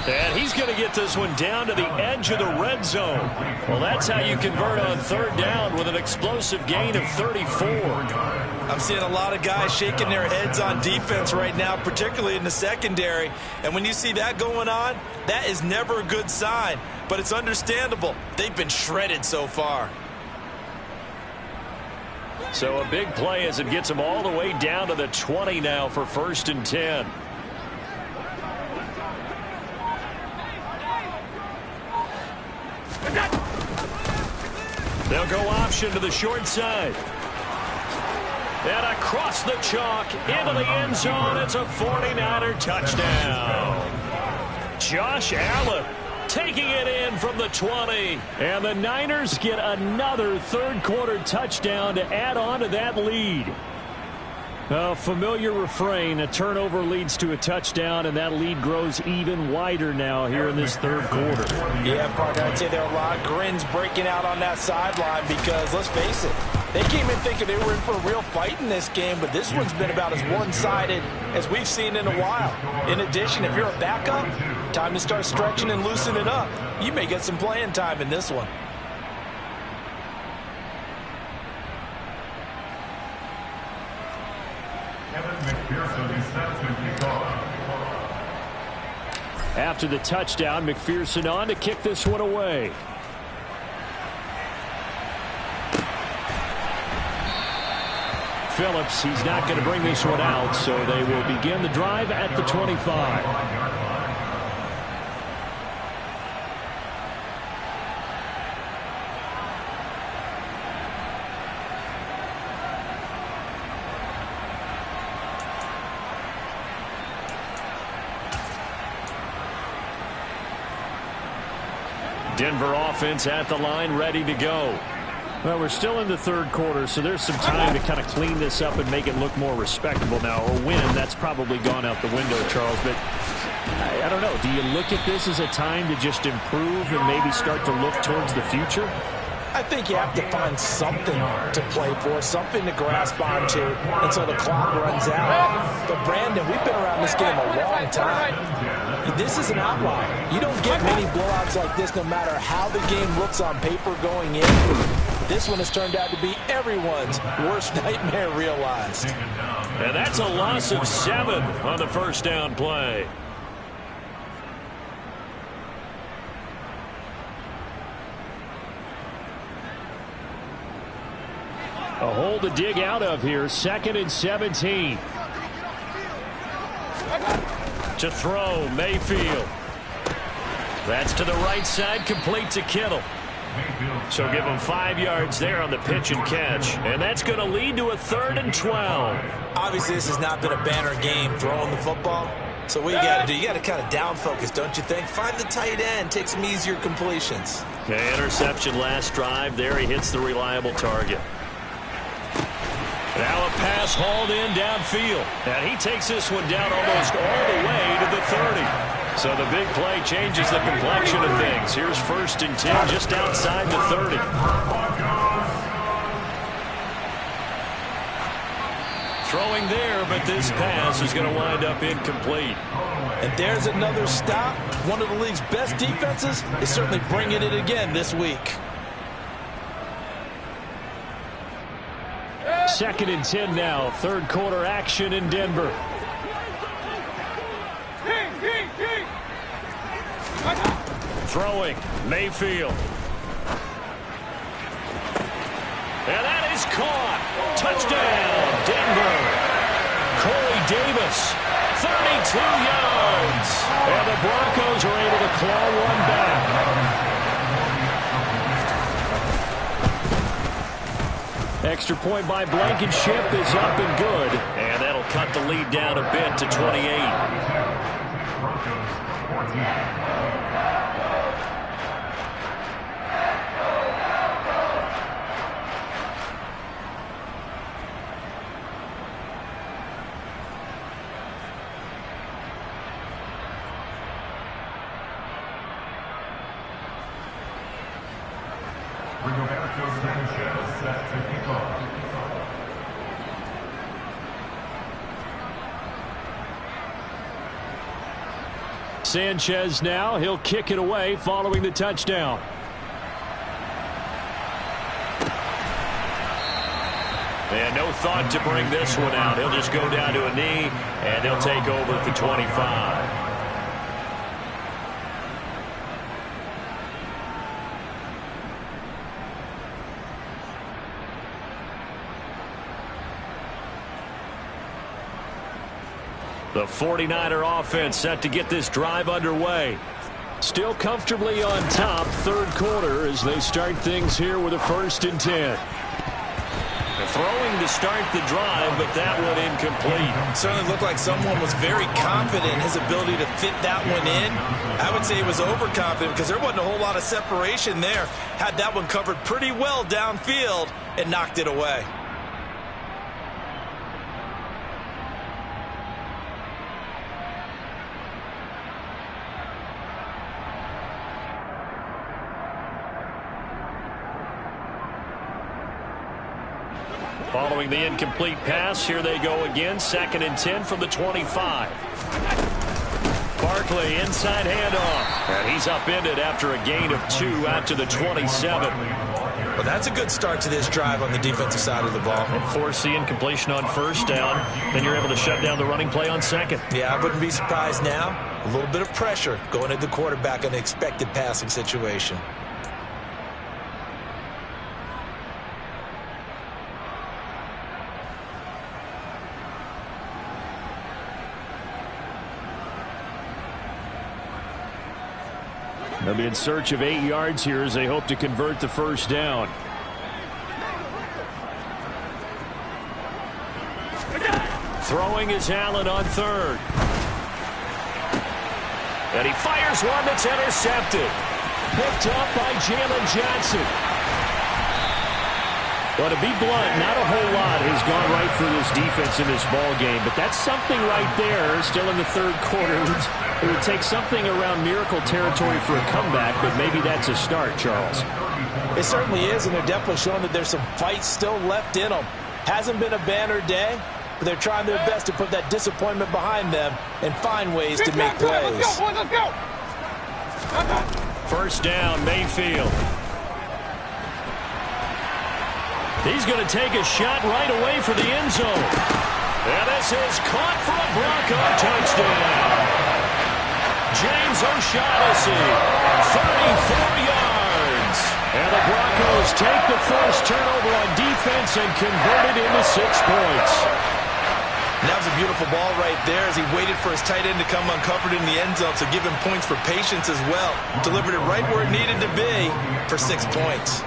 And he's going to get this one down to the edge of the red zone. Well, that's how you convert on 3rd down with an explosive gain of 34. I'm seeing a lot of guys shaking their heads on defense right now, particularly in the secondary. And when you see that going on, that is never a good sign. But it's understandable. They've been shredded so far. So a big play as it gets them all the way down to the 20 now for 1st and 10. They'll go option to the short side. And across the chalk into the end zone. It's a 49er touchdown. Josh Allen taking it in from the 20. And the Niners get another 3rd quarter touchdown to add on to that lead. A familiar refrain, a turnover leads to a touchdown, and that lead grows even wider now here in this 3rd quarter. Yeah, Parker, I'd say there are a lot of grins breaking out on that sideline, because, let's face it, they came in thinking they were in for a real fight in this game, but this one's been about as one-sided as we've seen in a while. In addition, if you're a backup, time to start stretching and loosening up. You may get some playing time in this one. After the touchdown, McPherson on to kick this one away. Phillips, he's not going to bring this one out, so they will begin the drive at the 25. Denver offense at the line, ready to go. Well, we're still in the 3rd quarter, so there's some time to kind of clean this up and make it look more respectable now. A win, that's probably gone out the window, Charles. But I don't know. Do you look at this as a time to just improve and maybe start to look towards the future? I think you have to find something to play for, something to grasp onto until the clock runs out. But, Brandon, we've been around this game a long time. This is an outlier. You don't get many blowouts like this no matter how the game looks on paper going in. this one has turned out to be everyone's worst nightmare realized. And that's a loss of 7 on the first down play. A hole to dig out of here. 2nd and 17. To throw, Mayfield. That's to the right side, complete to Kittle. So give him 5 yards there on the pitch and catch. And that's going to lead to a 3rd and 12. Obviously, this has not been a banner game throwing the football. So what you got to do, you got to kind of down focus, don't you think? Find the tight end, take some easier completions. Okay, interception last drive. There he hits the reliable target. Now a pass hauled in downfield. And he takes this one down almost all the way to the 30. So the big play changes the complexion of things. Here's 1st and 10 just outside the 30. Throwing there, but this pass is going to wind up incomplete. And there's another stop. One of the league's best defenses is certainly bringing it again this week. 2nd and 10 now. 3rd quarter action in Denver. Throwing, Mayfield. And that is caught. Touchdown, Denver. Corey Davis, 32 yards. And the Broncos are able to claw one back. Extra point by Blankenship is up and good. And that'll cut the lead down a bit to 28. Sanchez now. He'll kick it away following the touchdown. And no thought to bring this one out. He'll just go down to a knee, and they'll take over at the 25. The 49er offense set to get this drive underway. Still comfortably on top, 3rd quarter as they start things here with a 1st and 10. Throwing to start the drive, but that one incomplete. Certainly looked like someone was very confident in his ability to fit that one in. I would say he was overconfident because there wasn't a whole lot of separation there. Had that one covered pretty well downfield and knocked it away. Following the incomplete pass, here they go again. 2nd and 10 from the 25. Barkley inside handoff. And he's upended after a gain of 2 out to the 27. Well, that's a good start to this drive on the defensive side of the ball. And force the incompletion on 1st down. Then you're able to shut down the running play on 2nd. Yeah, I wouldn't be surprised now. A little bit of pressure going at the quarterback in the expected passing situation. They'll be in search of 8 yards here as they hope to convert the 1st down. Throwing is Allen on 3rd. And he fires one that's intercepted. Picked up by Jalen Johnson. Well, to be blunt, not a whole lot has gone right for this defense in this ball game, but that's something right there. Still in the 3rd quarter. It would take something around miracle territory for a comeback, but maybe that's a start, Charles. It certainly is, and they're definitely showing that there's some fight still left in them. Hasn't been a banner day, but they're trying their best to put that disappointment behind them and find ways to make plays. Let's go, boys, let's go. 1st down, Mayfield. He's going to take a shot right away for the end zone. And this is caught for a Bronco touchdown. James O'Shaughnessy, 34 yards. And the Broncos take the first turnover on defense and convert it into 6 points. That was a beautiful ball right there as he waited for his tight end to come uncovered in the end zone, so give him points for patience as well. Delivered it right where it needed to be for 6 points.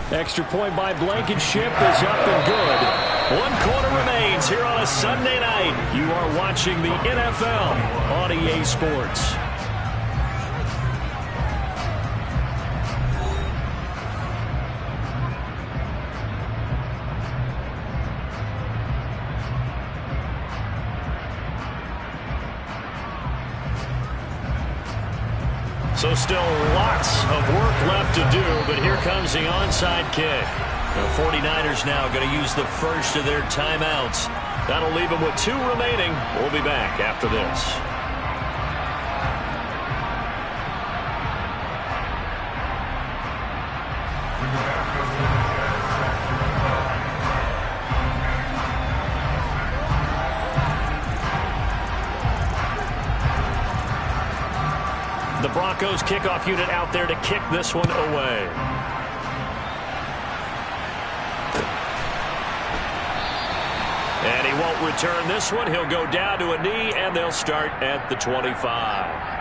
Extra point by Blankenship is up and good. 1 quarter remains here on a Sunday night. You are watching the NFL on EA Sports. So still lots of work left to do, but here comes the onside kick. The 49ers now going to use the first of their timeouts. That'll leave them with 2 remaining. We'll be back after this. The Broncos kickoff unit out there to kick this one away. And he won't return this one. He'll go down to a knee, and they'll start at the 25.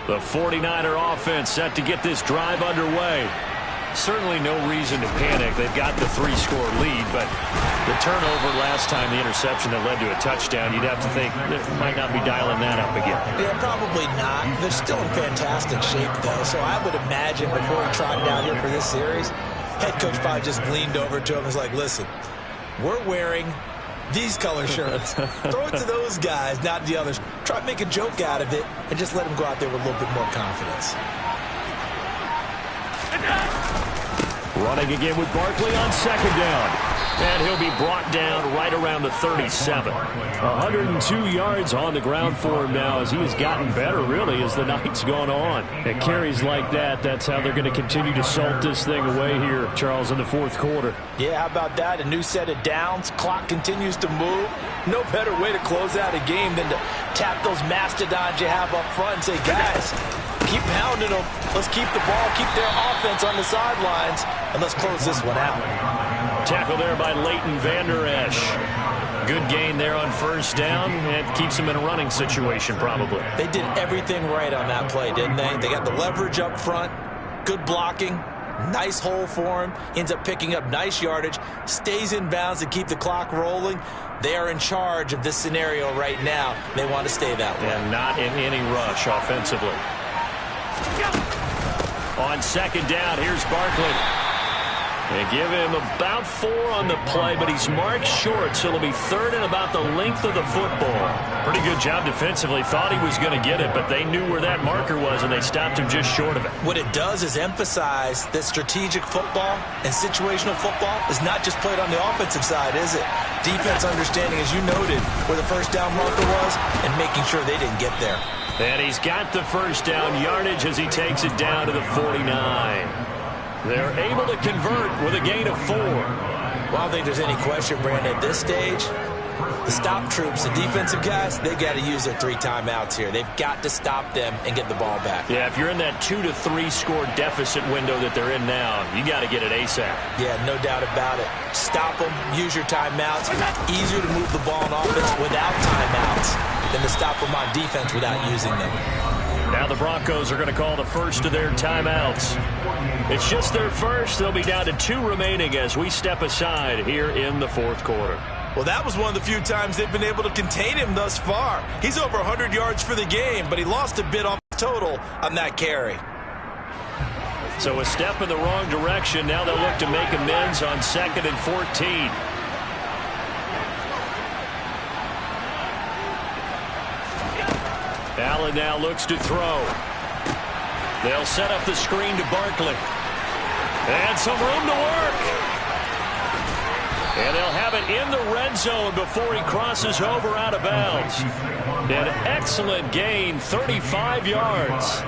The 49er offense set to get this drive underway. Certainly no reason to panic. They've got the 3-score lead, but the turnover last time, the interception that led to a touchdown, you'd have to think they might not be dialing that up again. Yeah, probably not. They're still in fantastic shape, though, so I would imagine before he trotted out here for this series, head coach probably just leaned over to him and was like, listen, we're wearing these color shirts. Throw it to those guys, not the others. Try to make a joke out of it and just let them go out there with a little bit more confidence. Running again with Barkley on 2nd down. And he'll be brought down right around the 37. 102 yards on the ground for him now as he has gotten better, really, as the night's gone on. At carries like that, that's how they're going to continue to salt this thing away here, Charles, in the 4th quarter. Yeah, how about that? A new set of downs. Clock continues to move. No better way to close out a game than to tap those mastodons you have up front and say, guys, keep pounding them. Let's keep the ball, keep their offense on the sidelines, and let's close this one out. Tackle there by Leighton Vander Esch. Good gain there on 1st down, and keeps him in a running situation probably. They did everything right on that play, didn't they? They got the leverage up front, good blocking, nice hole for him, ends up picking up nice yardage, stays in bounds to keep the clock rolling. They are in charge of this scenario right now. They want to stay that way. And not in any rush offensively. On 2nd down, here's Barkley. They give him about 4 on the play, but he's marked short, so it'll be 3rd and about the length of the football. Pretty good job defensively. Thought he was going to get it, but they knew where that marker was, and they stopped him just short of it. What it does is emphasize that strategic football and situational football is not just played on the offensive side, is it? Defense understanding, as you noted, where the 1st down marker was and making sure they didn't get there. And he's got the 1st down yardage as he takes it down to the 49. They're able to convert with a gain of 4. Well, I don't think there's any question, Brandon, at this stage, the stop troops, the defensive guys, they got to use their 3 timeouts here. They've got to stop them and get the ball back. Yeah, if you're in that 2 to 3 score deficit window that they're in now, you got to get it ASAP. Yeah, no doubt about it. Stop them, use your timeouts. Easier to move the ball on offense without timeouts than to stop them on defense without using them. Now the Broncos are going to call the first of their timeouts. It's just their first. They'll be down to 2 remaining as we step aside here in the 4th quarter. Well, that was one of the few times they've been able to contain him thus far. He's over 100 yards for the game, but he lost a bit off the total on that carry. So a step in the wrong direction. Now they'll look to make amends on 2nd and 14. Allen now looks to throw. They'll set up the screen to Barkley. And some room to work. And they'll have it in the red zone before he crosses over out of bounds. An excellent gain, 35 yards.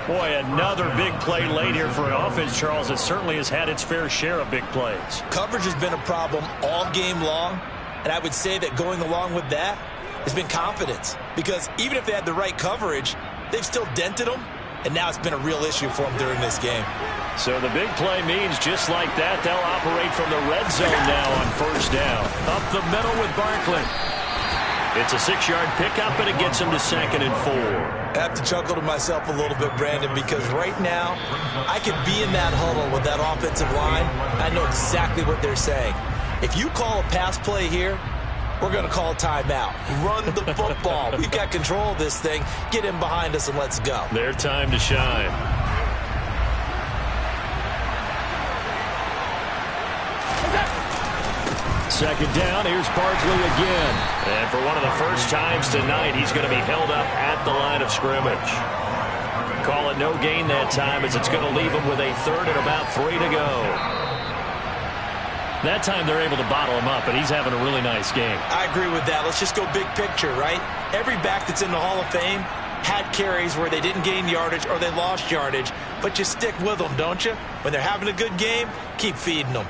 Boy, another big play late here for an offense, Charles, that certainly has had its fair share of big plays. Coverage has been a problem all game long, and I would say that going along with that has been confidence. Because even if they had the right coverage, they've still dented them, and now it's been a real issue for them during this game. So the big play means just like that, they'll operate from the red zone now on first down. Up the middle with Barkley. It's a 6-yard pickup, and it gets him to 2nd and 4. I have to chuckle to myself a little bit, Brandon, because right now I could be in that huddle with that offensive line. I know exactly what they're saying. If you call a pass play here, we're going to call a timeout. Run the football. We've got control of this thing. Get in behind us and let's go. Their time to shine. Second down, here's Barkley again. And for one of the first times tonight, he's going to be held up at the line of scrimmage. Call it no gain that time, as it's going to leave him with a 3rd and about 3 to go. That time they're able to bottle him up, but he's having a really nice game. I agree with that. Let's just go big picture, right? Every back that's in the Hall of Fame had carries where they didn't gain yardage or they lost yardage, but you stick with them, don't you? When they're having a good game, keep feeding them.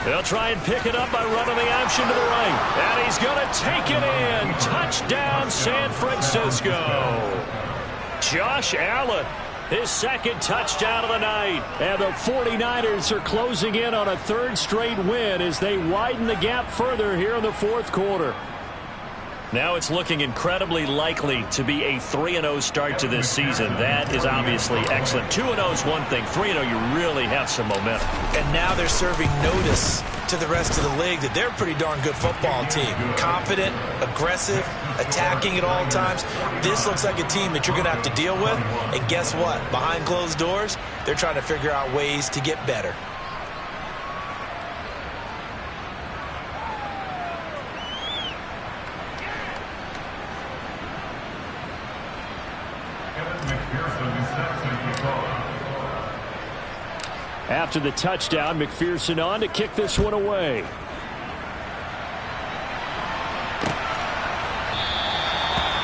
They'll try and pick it up by running the option to the right. And he's going to take it in. Touchdown, San Francisco. Josh Allen, his 2nd touchdown of the night. And the 49ers are closing in on a 3rd straight win as they widen the gap further here in the 4th quarter. Now it's looking incredibly likely to be a 3-0 start to this season. That is obviously excellent. 2-0 is one thing. 3-0, you really have some momentum. And now they're serving notice to the rest of the league that they're a pretty darn good football team. Confident, aggressive, attacking at all times. This looks like a team that you're going to have to deal with. And guess what? Behind closed doors, they're trying to figure out ways to get better. After the touchdown, McPherson on to kick this one away.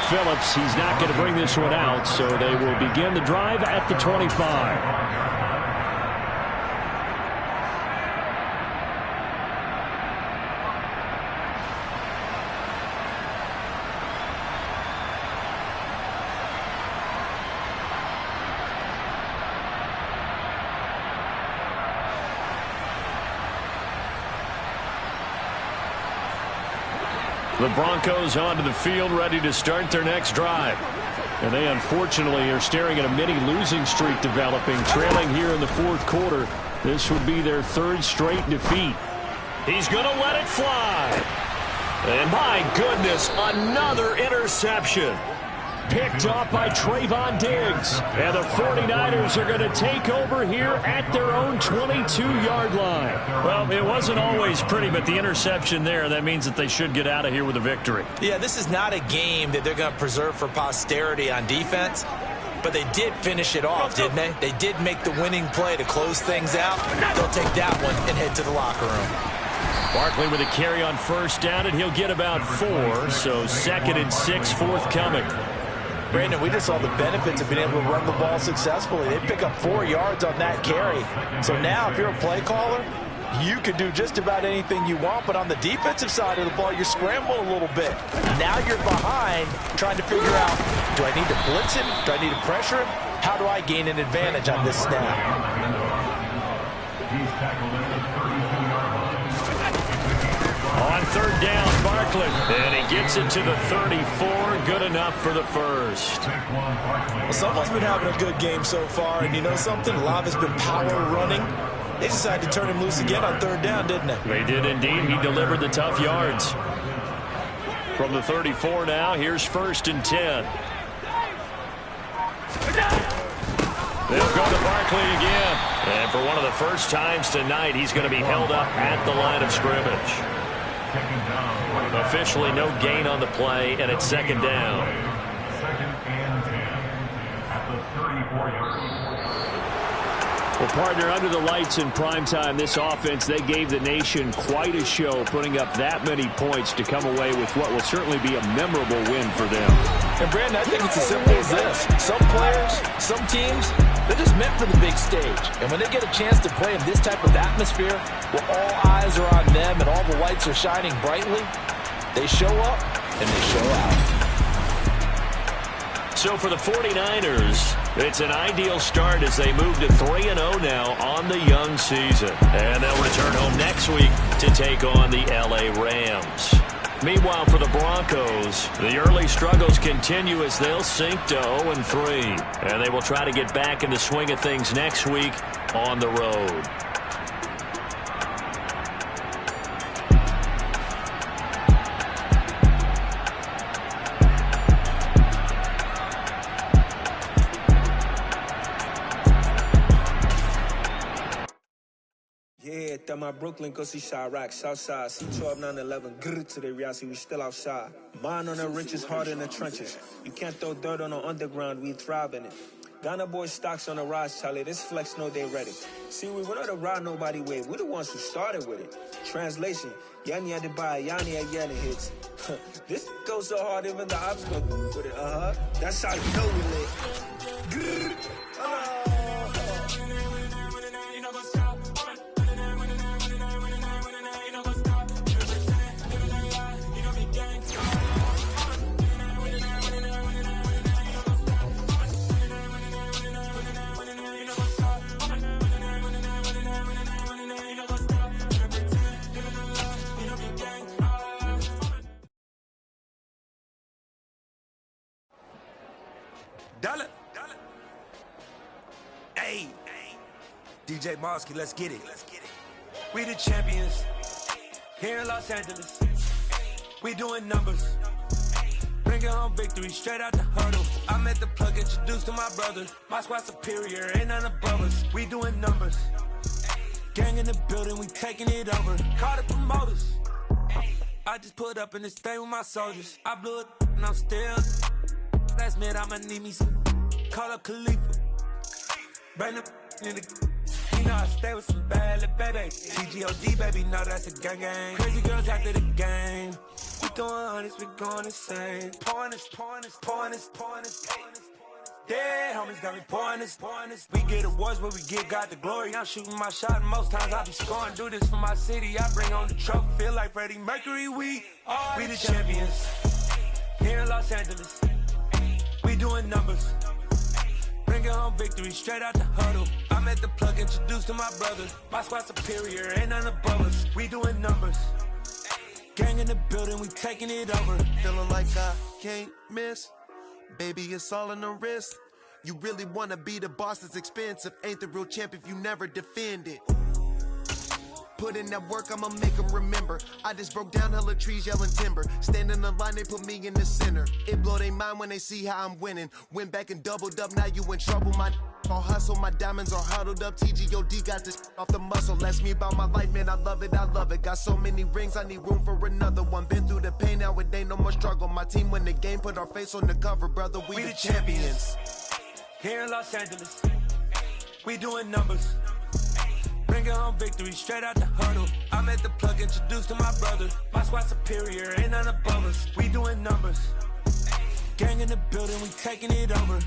Phillips, he's not going to bring this one out, so they will begin the drive at the 25. The Broncos onto the field, ready to start their next drive. And they unfortunately are staring at a mini losing streak developing, trailing here in the 4th quarter. This would be their 3rd straight defeat. He's going to let it fly. And my goodness, another interception. Picked off by Trayvon Diggs. And the 49ers are going to take over here at their own 22-yard line. Well, it wasn't always pretty, but the interception there, that means that they should get out of here with a victory. Yeah, this is not a game that they're going to preserve for posterity on defense, but they did finish it off, didn't they? They did make the winning play to close things out. They'll take that one and head to the locker room. Barkley with a carry on first down, and he'll get about 4, so 2nd and 6 forthcoming. Brandon, we just saw the benefits of being able to run the ball successfully. They pick up 4 yards on that carry. So now, if you're a play caller, you can do just about anything you want. But on the defensive side of the ball, you're scrambling a little bit. Now you're behind, trying to figure out, do I need to blitz him? Do I need to pressure him? How do I gain an advantage on this snap? He's tackled at the 32-yard line. On 3rd down, Barkley. And he gets it to the 34. Good enough for the first. Well, someone's been having a good game so far. And you know something? A lot has been power running. They decided to turn him loose again on 3rd down, didn't they? They did indeed. He delivered the tough yards. From the 34 now, here's 1st and 10. They'll go to Barkley again. And for one of the first times tonight, he's going to be held up at the line of scrimmage. Officially no gain on the play, and it's 2nd down. 2nd and 10 at the 34-yard line. Well, partner, under the lights in primetime, this offense, they gave the nation quite a show, putting up that many points to come away with what will certainly be a memorable win for them. And, Brandon, I think it's as simple as this. Some players, some teams, they're just meant for the big stage. And when they get a chance to play in this type of atmosphere, where all eyes are on them and all the lights are shining brightly, they show up and they show out. So for the 49ers, it's an ideal start as they move to 3-0 now on the young season. And they'll return home next week to take on the LA Rams. Meanwhile, for the Broncos, the early struggles continue as they'll sink to 0-3. And they will try to get back in the swing of things next week on the road. Yeah, that my Brooklyn go see Chirac, Southside, C12, 911, grrr to the reality, we still outside. Mine on the riches, heart in the trenches. You can't throw dirt on the underground, we thrive in it. Ghana boys stocks on the rise, Charlie, this flex know they ready. See, we went on the ride nobody wave, we the ones who started with it. Translation, Yanni had to buy, Yanni had Yanni hits. This goes so hard, even the ops go with it, That's how you know we lit. Grrr, Dollar. Hey, DJ Mosky, let's get it. We the champions here in Los Angeles. We doing numbers. Bringing home victory straight out the huddle. I met the plug, introduced to my brother. My squad superior, ain't none above us. We doing numbers. Gang in the building, we taking it over. Call the promoters. I just put up in this thing with my soldiers. I blew it and I'm still. Last minute, I'ma need me some. Call up Khalifa. Bring the in the. You know I stay with some bad little baby. TGOD, baby, no, that's a gang gang. Crazy girls after the game. We doing honest, we going insane. Pouring this. Yeah, homies got me pouring this. We get awards, but we give God the glory. I'm shooting my shot, and most times I be scoring. Do this for my city, I bring on the trophy. Feel like Freddie Mercury, we the champions here in Los Angeles. We doing numbers. Bringing home victory straight out the huddle. I met the plug, introduced to my brother. My squad superior, ain't none above us. We doing numbers. Gang in the building, we taking it over. Feeling like I can't miss. Baby, it's all in the wrist. You really wanna be the boss, it's expensive. Ain't the real champ if you never defend it. Put in that work, I'ma make them remember. I just broke down hella trees, yelling timber. Stand in the line, they put me in the center. It blow their mind when they see how I'm winning. Went back and doubled up, now you in trouble. My all hustle, my diamonds are huddled up. TGOD got this off the muscle. Ask me about my life, man, I love it. Got so many rings, I need room for another one. Been through the pain, now it ain't no more struggle. My team win the game, put our face on the cover, brother. We the champions. Here in Los Angeles, we doing numbers. Bringing home victory straight out the huddle. I met the plug, introduced to my brother. My squad superior, ain't none above us. We doing numbers. Gang in the building, we taking it over.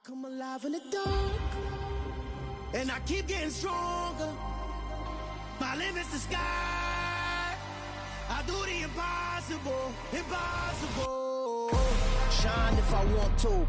Come alive in the dark, and I keep getting stronger. My limit's the sky. I do the impossible, impossible. Shine if I want to.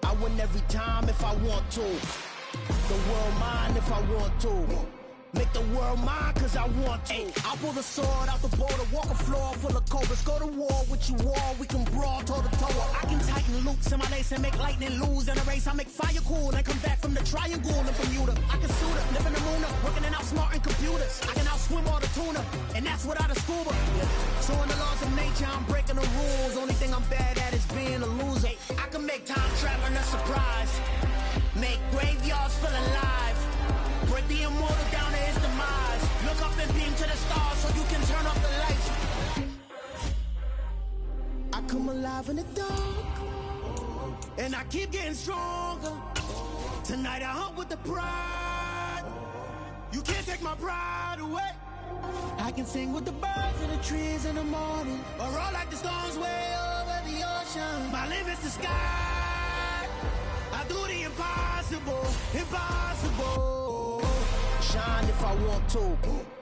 I win every time if I want to. The world mine if I want to. Make the world mine cause I want to. I'll pull the sword out the border, walk a floor full of cobras. Go to war with you all, we can brawl toe to toe. I can tighten loops in my lace and make lightning lose in a race. I make fire cool and come back from the triangle in Bermuda. I can suit up, live in the moon up, working and outsmarting computers. I can outswim all the tuna, and that's without a scuba. So in the laws of nature, I'm breaking the rules. Only thing I'm bad at is being a loser. I can make time traveling a surprise. Make graveyards feel alive. Break the immortal down to his demise. Look up and beam to the stars so you can turn off the lights. I come alive in the dark, and I keep getting stronger. Tonight I hunt with the pride. You can't take my pride away. I can sing with the birds and the trees in the morning, or roll like the storms way over the ocean. My limit's the sky. I do the impossible, impossible. Shine if I want to.